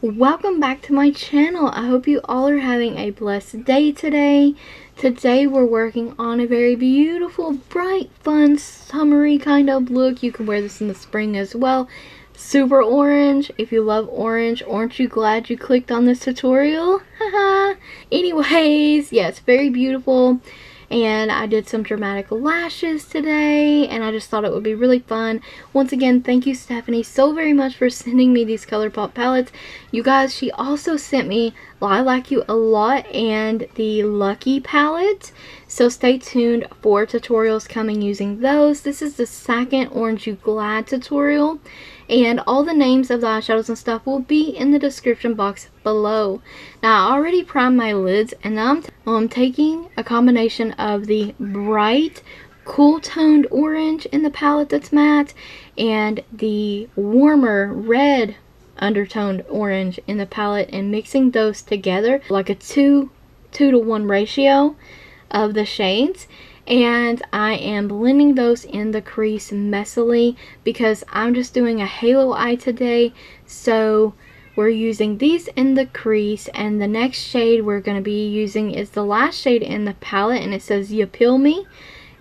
Welcome back to my channel. I hope you all are having a blessed day today. Today we're working on a very beautiful, bright, fun, summery kind of look. You can wear this in the spring as well. Super orange. If you love orange, aren't you glad you clicked on this tutorial? Haha. Anyways, yeah, it's very beautiful. And I did some dramatic lashes today, and I just thought it would be really fun. Once again, thank you Stephanie so very much for sending me these ColourPop palettes. You guys, she also sent me Lilac You a Lot and the Lucky palette, so stay tuned for tutorials coming using those. This is the second Orange You Glad tutorial, and all the names of the eyeshadows and stuff will be in the description box below. Now, I already primed my lids, and now I'm taking a combination of the bright, cool toned orange in the palette that's matte, and the warmer red undertoned orange in the palette, and mixing those together like a 2 to 1 ratio of the shades. And I am blending those in the crease messily because I'm just doing a halo eye today. So we're using these in the crease, and the next shade we're going to be using is the last shade in the palette, and it says You Peel Me,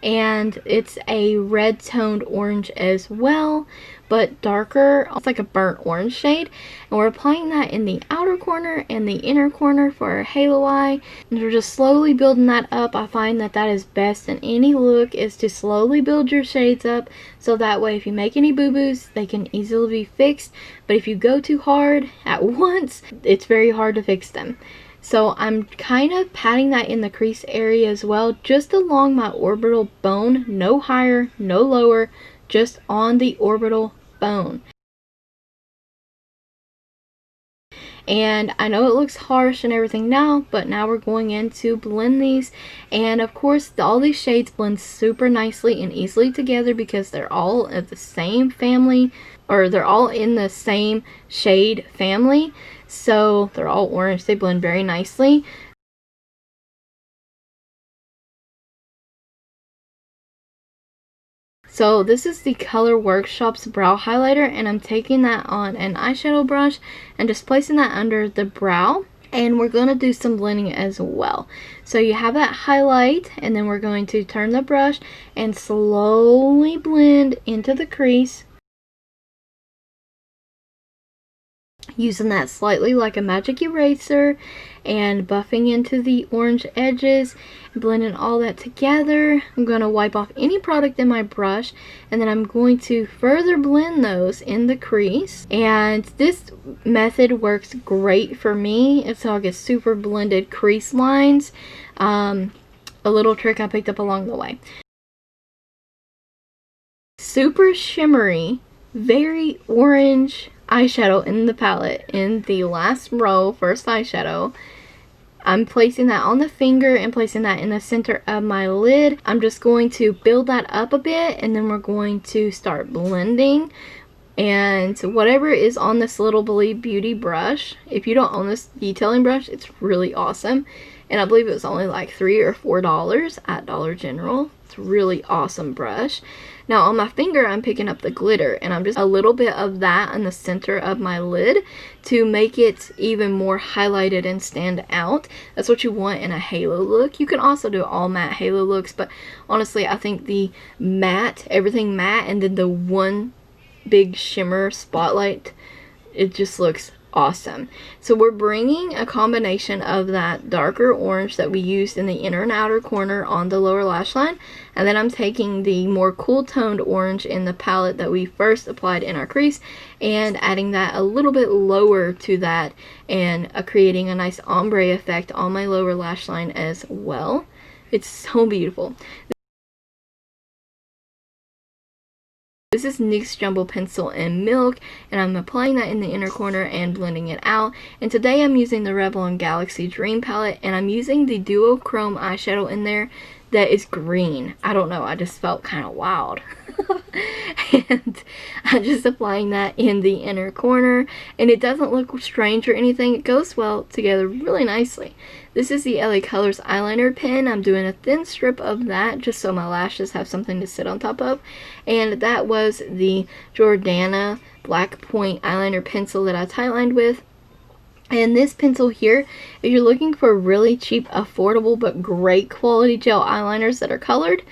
and it's a red toned orange as well, but darker. It's like a burnt orange shade, and we're applying that in the outer corner and the inner corner for our halo eye, and we're just slowly building that up. I find that that is best in any look, is to slowly build your shades up, so that way if you make any boo-boos, they can easily be fixed. But if you go too hard at once, it's very hard to fix them. So I'm kind of patting that in the crease area as well, just along my orbital bone, no higher, no lower, just on the orbital bone. And I know it looks harsh and everything now, but now we're going in to blend these. And of course, all these shades blend super nicely and easily together because they're all of the same family, or they're all in the same shade family. So they're all orange. They blend very nicely. So this is the Color Workshop's Brow Highlighter, and I'm taking that on an eyeshadow brush and just placing that under the brow. And we're going to do some blending as well. So you have that highlight, and then we're going to turn the brush and slowly blend into the crease, using that slightly like a magic eraser and buffing into the orange edges, blending all that together. I'm going to wipe off any product in my brush, and then I'm going to further blend those in the crease. And this method works great for me. It's how I get super blended crease lines. A little trick I picked up along the way. Super shimmery, very orange eyeshadow in the palette in the last row, first eyeshadow. I'm placing that on the finger and placing that in the center of my lid. I'm just going to build that up a bit, and then we're going to start blending. And whatever is on this little Beauty brush, if you don't own this detailing brush, it's really awesome. And I believe it was only like $3 or $4 at Dollar General. It's a really awesome brush. Now on my finger, I'm picking up the glitter, and I'm just a little bit of that in the center of my lid to make it even more highlighted and stand out. That's what you want in a halo look. You can also do all matte halo looks, but honestly, I think the matte, everything matte, and then the one big shimmer spotlight, it just looks awesome. So we're bringing a combination of that darker orange that we used in the inner and outer corner on the lower lash line, and then I'm taking the more cool toned orange in the palette that we first applied in our crease and adding that a little bit lower to that, and creating a nice ombre effect on my lower lash line as well. It's so beautiful. This is NYX Jumbo Pencil in Milk, and I'm applying that in the inner corner and blending it out. And today I'm using the Revlon Galaxy Dream palette, and I'm using the duochrome eyeshadow in there that is green. I don't know, I just felt kind of wild. And I'm just applying that in the inner corner, and it doesn't look strange or anything. It goes well together really nicely. This is the LaColors Eyeliner pen. I'm doing a thin strip of that just so my lashes have something to sit on top of. And that was the Jordana Black Point eyeliner pencil that I tightlined with. And this pencil here, if you're looking for really cheap, affordable, but great quality gel eyeliners that are colored,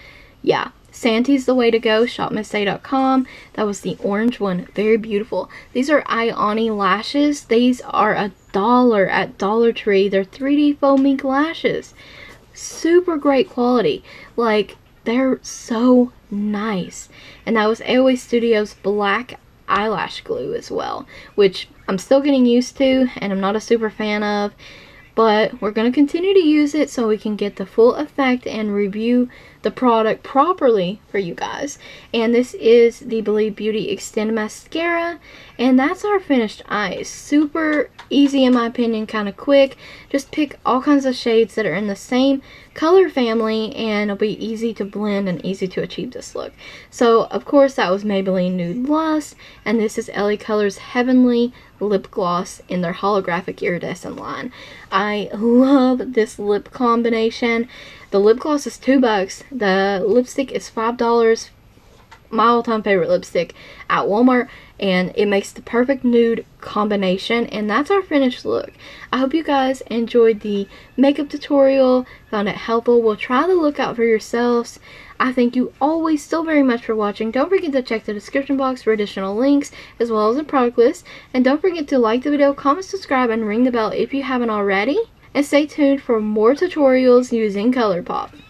yeah, Santee's the way to go. shopmissay.com. That was the orange one. Very beautiful. These are Ioni lashes. These are $1 at Dollar Tree. They're 3D faux mink lashes. Super great quality. Like, they're so nice. And that was AOA Studios black eyelash glue as well, which I'm still getting used to and I'm not a super fan of, but we're going to continue to use it so we can get the full effect and review the product properly for you guys. And this is the Believe Beauty Extend Mascara, and that's our finished eyes. Super easy in my opinion, kind of quick. Just pick all kinds of shades that are in the same color family and it'll be easy to blend and easy to achieve this look. So of course that was Maybelline Nude Lust, and this is LaColors Heavenly Lip Gloss in their holographic iridescent line. I love this lip combination. The lip gloss is $2. The lipstick is $5. My all-time favorite lipstick at Walmart, and it makes the perfect nude combination. And that's our finished look. I hope you guys enjoyed the makeup tutorial, found it helpful. We'll try the look out for yourselves. I thank you always so very much for watching. Don't forget to check the description box for additional links as well as a product list. And don't forget to like the video, comment, subscribe, and ring the bell if you haven't already. And stay tuned for more tutorials using ColourPop.